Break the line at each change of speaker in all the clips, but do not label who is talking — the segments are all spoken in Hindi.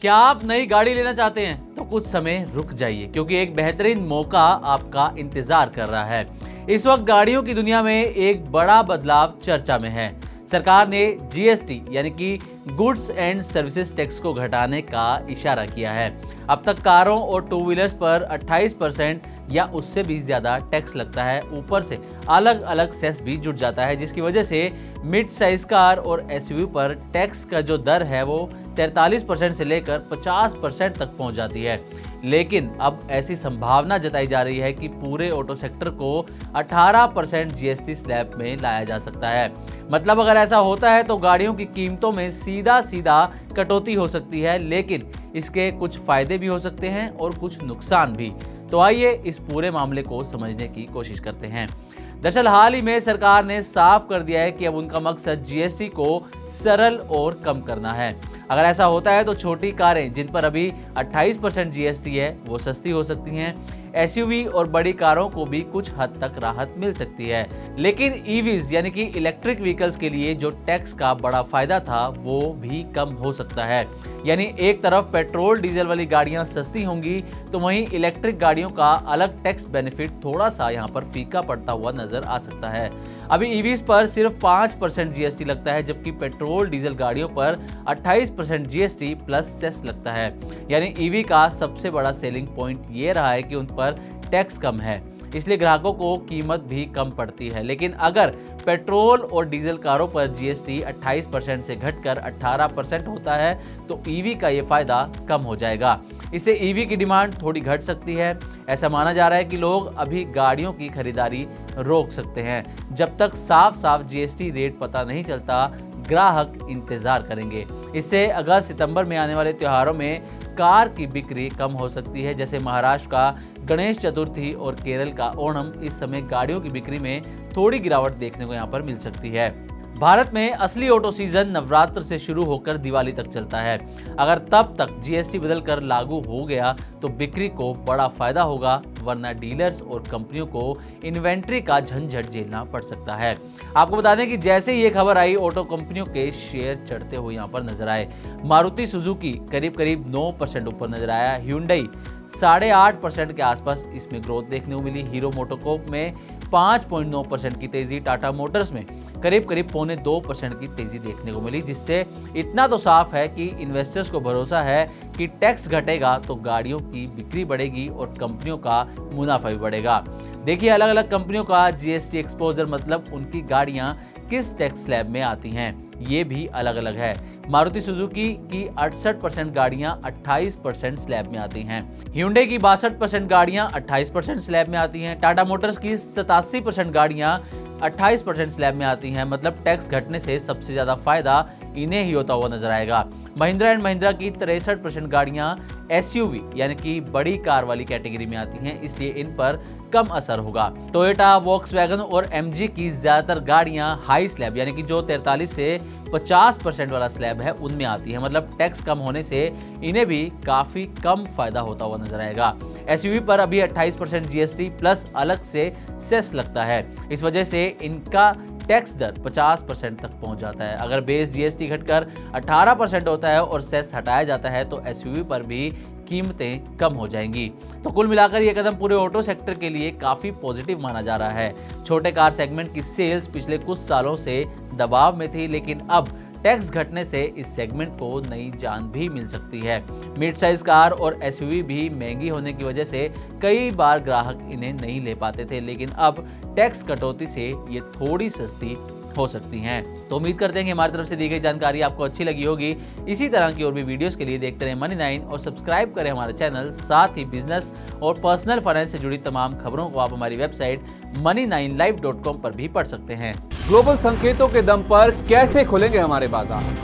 क्या आप नई गाड़ी लेना चाहते हैं तो कुछ समय रुक जाइए, क्योंकि एक बेहतरीन मौका आपका इंतजार कर रहा है। इस वक्त गाड़ियों की दुनिया में एक बड़ा बदलाव चर्चा में है। सरकार ने जीएसटी यानी कि गुड्स एंड सर्विसेज टैक्स को घटाने का इशारा किया है। अब तक कारों और टू व्हीलर्स पर 28% या उससे भी ज्यादा टैक्स लगता है। ऊपर से अलग अलग सेस भी जुड़ जाता है, जिसकी वजह से मिड साइज कार और एसयूवी पर टैक्स का जो दर है वो 43% से लेकर 50% तक पहुंच जाती है। लेकिन अब ऐसी संभावना जताई जा रही है कि पूरे ऑटो सेक्टर को 18% जीएसटी स्लैब में लाया जा सकता है। मतलब अगर ऐसा होता है तो गाड़ियों की कीमतों में सीधा सीधा कटौती हो सकती है, लेकिन इसके कुछ फायदे भी हो सकते हैं और कुछ नुकसान भी। तो आइए इस पूरे मामले को समझने की कोशिश करते हैं। दरअसल हाल ही में सरकार ने साफ कर दिया है कि अब उनका मकसद जीएसटी को सरल और कम करना है। अगर ऐसा होता है तो छोटी कारें जिन पर अभी 28% जीएसटी है वो सस्ती हो सकती हैं। एसयूवी और बड़ी कारों को भी कुछ हद तक राहत मिल सकती है। लेकिन ईवीज यानी कि इलेक्ट्रिक व्हीकल्स के लिए जो टैक्स का बड़ा फायदा था वो भी कम हो सकता है। यानी एक तरफ पेट्रोल डीजल वाली गाड़ियां सस्ती होंगी तो वहीं इलेक्ट्रिक गाड़ियों का अलग टैक्स बेनिफिट थोड़ा सा यहाँ पर फीका पड़ता हुआ नजर आ सकता है। अभी ईवीज पर सिर्फ 5% जीएसटी लगता है, जबकि पेट्रोल डीजल गाड़ियों पर 28% जीएसटी प्लस सेस लगता है। यानी ईवी का सबसे बड़ा सेलिंग पॉइंट ये रहा है कि उन पर टैक्स कम है, इसलिए ग्राहकों को कीमत भी कम पड़ती है। लेकिन अगर पेट्रोल और डीजल कारों पर जीएसटी 28% से घटकर 18% होता है तो ईवी का ये फायदा कम हो जाएगा। इससे ईवी की डिमांड थोड़ी घट सकती है। ऐसा माना जा रहा है कि लोग अभी गाड़ियों की खरीदारी रोक सकते हैं। जब तक साफ साफ जीएसटी रेट पता नहीं चलता, ग्राहक इंतजार करेंगे। इससे अगस्त सितंबर में आने वाले त्योहारों में कार की बिक्री कम हो सकती है। जैसे महाराष्ट्र का गणेश चतुर्थी और केरल का ओणम, इस समय गाड़ियों की बिक्री में थोड़ी गिरावट देखने को यहाँ पर मिल सकती है। भारत में असली ऑटो सीजन नवरात्र से शुरू होकर दिवाली तक चलता है। अगर तब तक जीएसटी बदलकर लागू हो गया तो बिक्री को बड़ा फायदा होगा, वरना डीलर्स और कंपनियों को इन्वेंट्री का झंझट झेलना पड़ सकता है। आपको बता दें कि जैसे ही ये खबर आई, ऑटो कंपनियों के शेयर चढ़ते हुए यहाँ पर नजर आए। मारुति सुजुकी करीब करीब 9% ऊपर नजर आया। ह्यूंडई 8.5% के आसपास इसमें ग्रोथ देखने को मिली। हीरो मोटोकॉर्प में 5.9% की तेजी, टाटा मोटर्स में करीब 0.25% की तेजी देखने को मिली। जिससे इतना तो साफ है कि इन्वेस्टर्स को भरोसा है कि टैक्स घटेगा तो गाड़ियों की बिक्री बढ़ेगी और कंपनियों का मुनाफा भी बढ़ेगा। देखिए, अलग अलग कंपनियों का जीएसटी एक्सपोजर, मतलब उनकी गाड़ियां किस टैक्स स्लैब में आती हैं, ये भी अलग अलग है। मारुति सुजुकी की 68% गाड़ियां 28% स्लैब में आती हैं। ह्यूंडई की 62% गाड़ियां 28% स्लैब में आती हैं। टाटा मोटर्स की 87% गाड़ियां 28% स्लैब में आती हैं। मतलब टैक्स घटने से सबसे ज्यादा फायदा इन्हें ही होता हुआ नजर आएगा। महिंद्रा एंड महिंद्रा की 63% गाड़ियां एसयूवी यानी कि बड़ी कार वाली कैटेगरी में आती हैं, इसलिए इन पर कम असर होगा। टोयोटा, वॉक्सवैगन और एमजी की ज्यादातर गाड़ियां हाई स्लैब यानी कि जो 43 से 50% वाला स्लैब है उनमें आती है। मतलब टैक्स कम होने से इन्हें भी काफी कम फायदा होता हुआ नजर आएगा। एसयूवी पर अभी 28% जीएसटी प्लस अलग से सेस लगता है। इस वजह से इनका टैक्स दर 50% तक पहुंच जाता है। अगर बेस जीएसटी घटकर 18% होता है और सेस हटाया जाता है तो एसयूवी पर भी कीमतें कम हो जाएंगी। तो कुल मिलाकर यह कदम पूरे ऑटो सेक्टर के लिए काफी पॉजिटिव माना जा रहा है। छोटे कार सेगमेंट की सेल्स पिछले कुछ सालों से दबाव में थी, लेकिन अब टैक्स घटने से इस सेगमेंट को नई जान भी मिल सकती है। मिड साइज कार और एसयूवी भी महंगी होने की वजह से कई बार ग्राहक इन्हें नहीं ले पाते थे, लेकिन अब टैक्स कटौती से ये थोड़ी सस्ती हो सकती हैं। तो उम्मीद करते हैं कि हमारी तरफ से दी गई जानकारी आपको अच्छी लगी होगी। इसी तरह की और भी वीडियोस के लिए देखते रहें मनी9 और सब्सक्राइब करें हमारा चैनल। साथ ही बिजनेस और पर्सनल फाइनेंस से जुड़ी तमाम खबरों को आप हमारी वेबसाइट money9live.com पर भी पढ़ सकते हैं।
ग्लोबल संकेतों के दम पर कैसे खुलेंगे हमारे बाजार?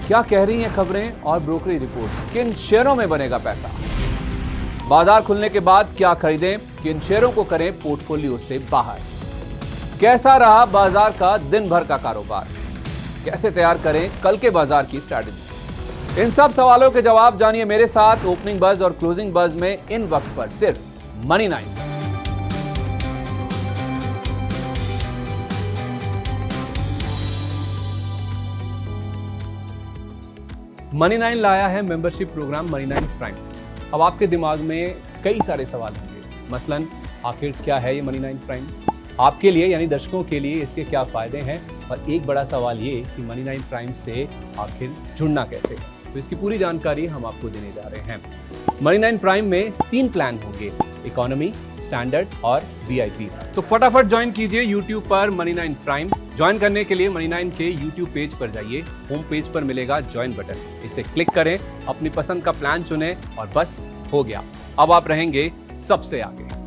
क्या कह रही हैं खबरें और ब्रोकरी रिपोर्ट्स? किन शेयरों में बनेगा पैसा? बाजार खुलने के बाद क्या खरीदें, किन शेयरों को करें पोर्टफोलियो से बाहर? कैसा रहा बाजार का दिन भर का कारोबार? कैसे तैयार करें कल के बाजार की स्ट्रैटेजी? इन सब सवालों के जवाब जानिए मेरे साथ ओपनिंग बज और क्लोजिंग बज में, इन वक्त पर सिर्फ मनी9। मनी 9 लाया है मेंबरशिप प्रोग्राम मनी 9 प्राइम। अब आपके दिमाग में कई सारे सवाल होंगे, मसलन आखिर क्या है ये मनी 9 प्राइम, आपके लिए यानी दर्शकों के लिए इसके क्या फायदे हैं, और एक बड़ा सवाल ये कि मनी 9 प्राइम से आखिर जुड़ना कैसे। तो इसकी पूरी जानकारी हम आपको देने जा रहे हैं। मनी 9 प्राइम में 3 प्लान होंगे, इकोनॉमी, स्टैंडर्ड और वीआईपी। तो फटाफट ज्वाइन कीजिए YouTube पर मनी 9 प्राइम। ज्वाइन करने के लिए मनी 9 के YouTube पेज पर जाइए, होम पेज पर मिलेगा ज्वाइन बटन, इसे क्लिक करें, अपनी पसंद का प्लान चुनें और बस हो गया, अब आप रहेंगे सबसे आगे।